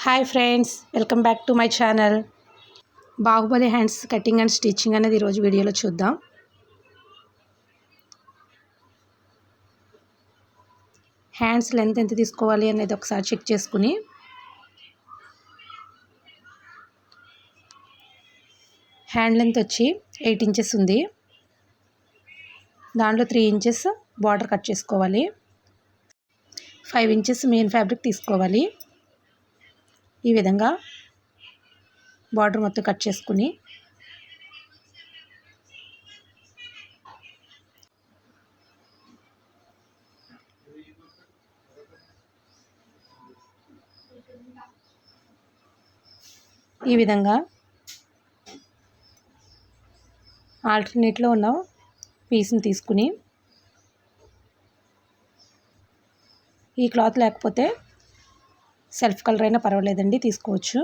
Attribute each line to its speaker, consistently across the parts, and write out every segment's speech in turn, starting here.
Speaker 1: Hi friends, welcome back to my channel. Baahubali hands cutting and stitching అనేది ఈరోజు వీడియోలో చూద్దాం. హ్యాండ్స్ లెంత్ ఎంత తీసుకోవాలి అనేది ఒకసారి చెక్ చేసుకుని హ్యాండ్ లెంత్ వచ్చి 8 ఇంచెస్ ఉంది. దాంట్లో 3 ఇంచెస్ బార్డర్ కట్ చేసుకోవాలి. 5 ఇంచెస్ మెయిన్ ఫ్యాబ్రిక్ తీసుకోవాలి. ఈ విధంగా బార్డర్ మొత్తం కట్ చేసుకుని ఈ విధంగా ఆల్టర్నేట్లో ఉన్న పీస్ని తీసుకుని ఈ క్లాత్ లేకపోతే సెల్ఫ్ కలర్ అయినా పర్వాలేదండి, తీసుకోవచ్చు.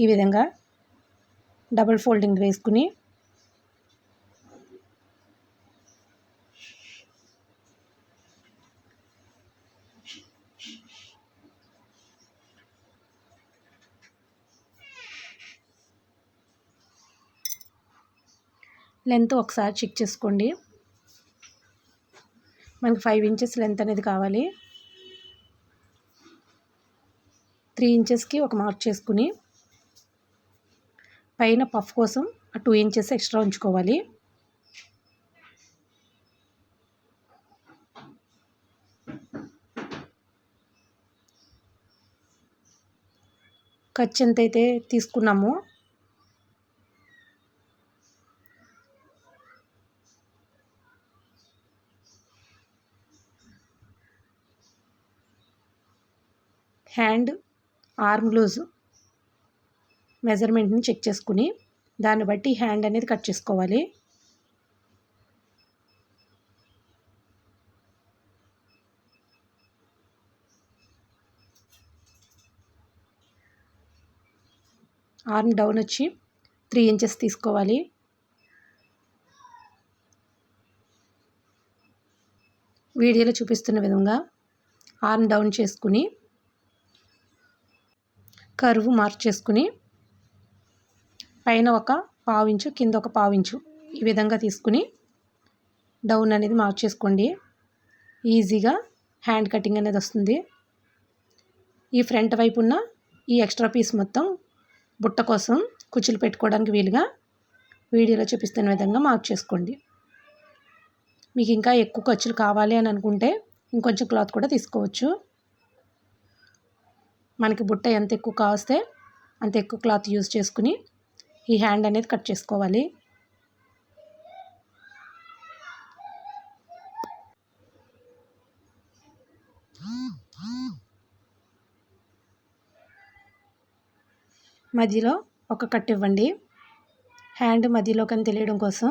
Speaker 1: ఈ విధంగా డబుల్ ఫోల్డింగ్ వేసుకుని లెంత్ ఒకసారి చెక్ చేసుకోండి. మనకి 5 ఇంచెస్ లెంత్ అనేది కావాలి. 3 ఇంచెస్కి ఒక మార్క్ చేసుకుని పైన పఫ్ కోసం 2 ఇంచెస్ ఎక్స్ట్రా ఉంచుకోవాలి. ఖర్చు ఎంతైతే తీసుకున్నామో హ్యాండ్ ఆర్మ్ లూజ్ మెజర్మెంట్ని చెక్ చేసుకుని దాన్ని బట్టి హ్యాండ్ అనేది కట్ చేసుకోవాలి. ఆర్మ్ డౌన్ వచ్చి 3 ఇంచెస్ తీసుకోవాలి. వీడియోలో చూపిస్తున్న విధంగా ఆర్మ్ డౌన్ చేసుకుని కర్వ్ మార్క్ చేసుకుని పైన ఒక 1/2 ఇంచు కింద ఒక 1/2 ఇంచు ఈ విధంగా తీసుకుని డౌన్ అనేది మార్క్ చేసుకోండి. ఈజీగా హ్యాండ్ కటింగ్ అనేది వస్తుంది. ఈ ఫ్రంట్ వైపు ఉన్న ఈ ఎక్స్ట్రా పీస్ మొత్తం బుట్ట కోసం కుచ్చులు పెట్టుకోవడానికి వీలుగా వీడియోలో చూపిస్తున్న విధంగా మార్క్ చేసుకోండి. మీకు ఇంకా ఎక్కువ ఖర్చులు కావాలి అని అనుకుంటే ఇంకొంచెం క్లాత్ కూడా తీసుకోవచ్చు. మనకి బుట్ట ఎంత ఎక్కువ కావస్తే అంత ఎక్కువ క్లాత్ యూజ్ చేసుకుని ఈ హ్యాండ్ అనేది కట్ చేసుకోవాలి. మధ్యలో ఒక కట్ ఇవ్వండి. హ్యాండ్ మధ్యలోకని తెలియడం కోసం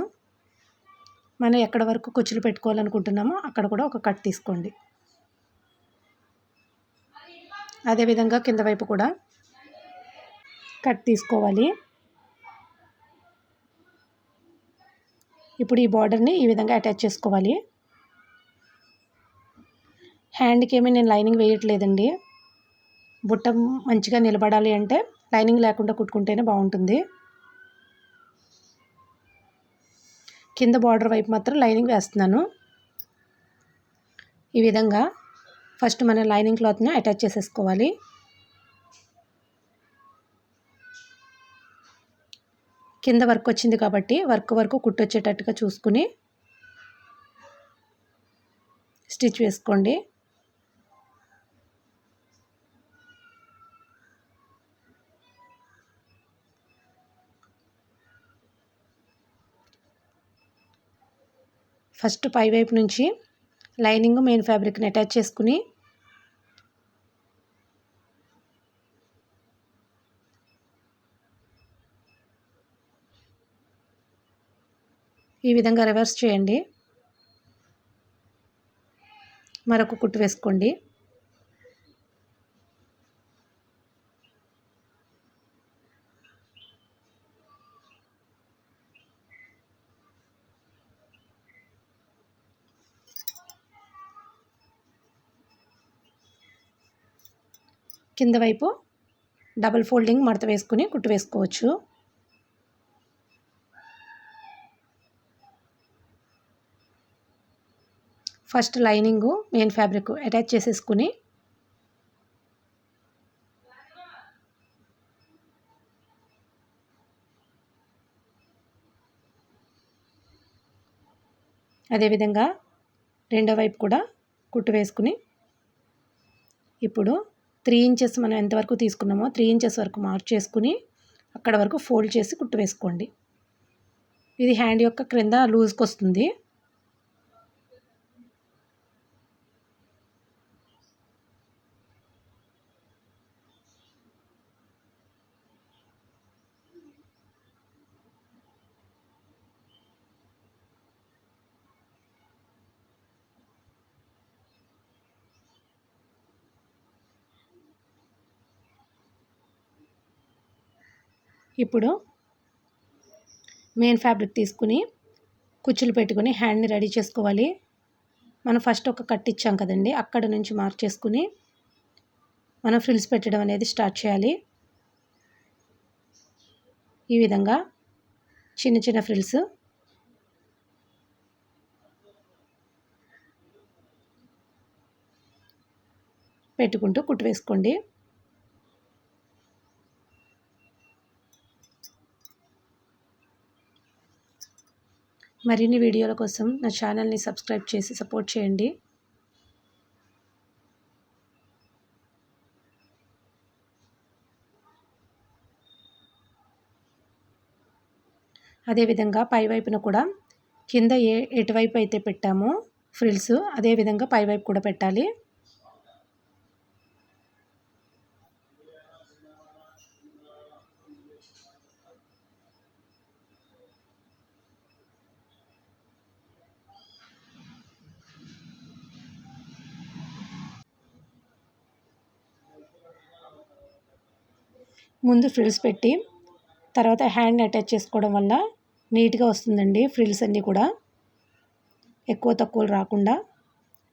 Speaker 1: మనం ఎక్కడ వరకు కుచ్చులు పెట్టుకోవాలనుకుంటున్నామో అక్కడ కూడా ఒక కట్ తీసుకోండి. అదేవిధంగా కింద వైపు కూడా కట్ తీసుకోవాలి. ఇప్పుడు ఈ బార్డర్ని ఈ విధంగా అటాచ్ చేసుకోవాలి. హ్యాండ్కి ఏమీ నేను లైనింగ్ వేయట్లేదండి. బుట్ట మంచిగా నిలబడాలి అంటే లైనింగ్ లేకుండా కుట్టుకుంటేనే బాగుంటుంది. కింద బార్డర్ వైపు మాత్రం లైనింగ్ వేస్తున్నాను. ఈ విధంగా ఫస్ట్ మనం లైనింగ్ క్లాత్ని అటాచ్ చేసేసుకోవాలి. కింద వర్క్ వచ్చింది కాబట్టి వర్క్ వరకు కుట్టు వచ్చేటట్టుగా చూసుకుని స్టిచ్ వేసుకోండి. ఫస్ట్ పై వైపు నుంచి లైనింగ్ మెయిన్ ఫ్యాబ్రిక్ని అటాచ్ చేసుకుని ఈ విధంగా రివర్స్ చేయండి. మరొక కుట్టు వేసుకోండి. కింద వైపు డబుల్ ఫోల్డింగ్ మడత వేసుకుని కుట్టు వేసుకోవచ్చు. First lining main fabric attach చేసేసుకుని అదేవిధంగా రెండో వైపు కూడా కుట్టు వేసుకుని ఇప్పుడు 3 ఇంచెస్ మనం ఎంతవరకు తీసుకున్నామో 3 ఇంచెస్ వరకు మార్క్ చేసుకుని అక్కడ వరకు ఫోల్డ్ చేసి కుట్టు వేసుకోండి. ఇది హ్యాండ్ యొక్క క్రింద లూజ్కి వస్తుంది. ఇప్పుడు మెయిన్ ఫ్యాబ్రిక్ తీసుకుని కుచ్చులు పెట్టుకుని హ్యాండ్ని రెడీ చేసుకోవాలి. మనం ఫస్ట్ ఒక కట్ ఇచ్చాం కదండి, అక్కడ నుంచి మార్క్ చేసుకుని మనం ఫ్రిల్స్ పెట్టడం అనేది స్టార్ట్ చేయాలి. ఈ విధంగా చిన్న చిన్న ఫ్రిల్స్ పెట్టుకుంటూ కుట్టు వేసుకోండి. మరిన్ని వీడియోల కోసం నా ఛానల్ని సబ్స్క్రైబ్ చేసి సపోర్ట్ చేయండి. అదేవిధంగా పై వైపున కూడా కింద ఎటువైపు అయితే పెట్టామో ఫ్రిల్స్ అదేవిధంగా పై వైపు కూడా పెట్టాలి. ముందు ఫ్రిల్స్ పెట్టి తర్వాత హ్యాండ్ అటాచ్ చేసుకోవడం వల్ల నీట్గా వస్తుందండి. ఫ్రిల్స్ అన్నీ కూడా ఎక్కువ తక్కువలు రాకుండా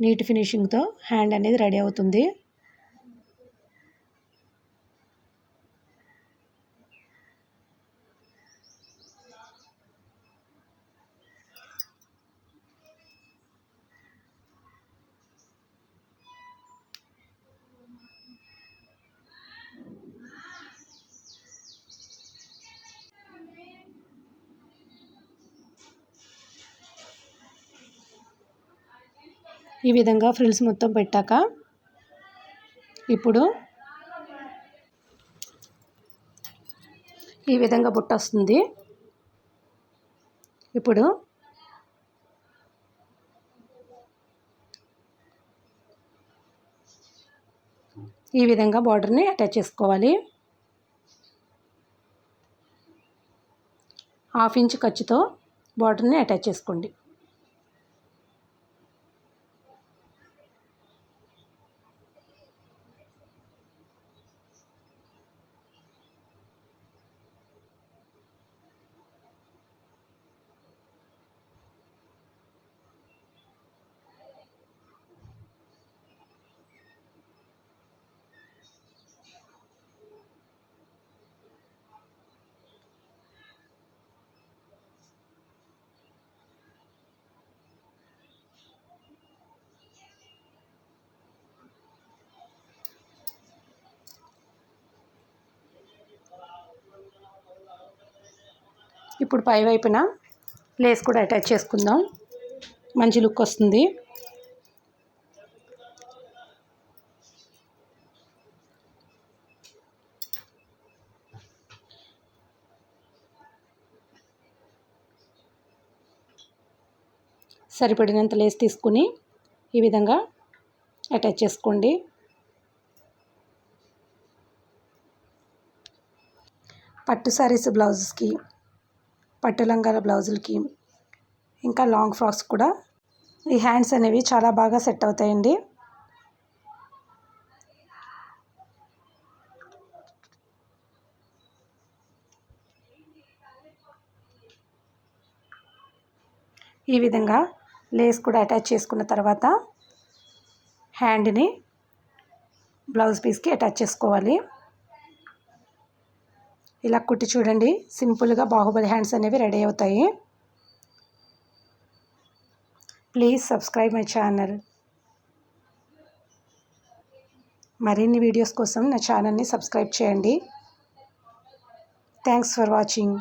Speaker 1: నీట్ ఫినిషింగ్తో హ్యాండ్ అనేది రెడీ అవుతుంది. ఈ విధంగా ఫ్రిల్స్ మొత్తం పెట్టాక ఇప్పుడు ఈ విధంగా బుట్ట వస్తుంది. ఇప్పుడు ఈ విధంగా బార్డర్ని అటాచ్ చేసుకోవాలి. 1/2 ఇంచ్ ఖర్చుతో బార్డర్ని అటాచ్ చేసుకోండి. ఇప్పుడు పై వైపున లేస్ కూడా అటాచ్ చేసుకుందాం, మంచి లుక్ వస్తుంది. సరిపడినంత లేస్ తీసుకుని ఈ విధంగా అటాచ్ చేసుకోండి. పట్టు శారీస్ బ్లౌజెస్కి, పట్టు లంగాల బ్లౌజులకి, ఇంకా లాంగ్ ఫ్రాక్స్ కూడా ఈ హ్యాండ్స్ అనేవి చాలా బాగా సెట్ అవుతాయండి. ఈ విధంగా లేస్ కూడా అటాచ్ చేసుకున్న తర్వాత హ్యాండ్ని బ్లౌజ్ పీస్కి అటాచ్ చేసుకోవాలి. ఇలా కుట్టి చూడండి, సింపుల్గా బాహుబలి హ్యాండ్స్ అనేవి రెడీ అవుతాయి. Please subscribe my channel. మరిన్ని వీడియోస్ కోసం నా ఛానల్ని సబ్స్క్రైబ్ చేయండి. Thanks for watching.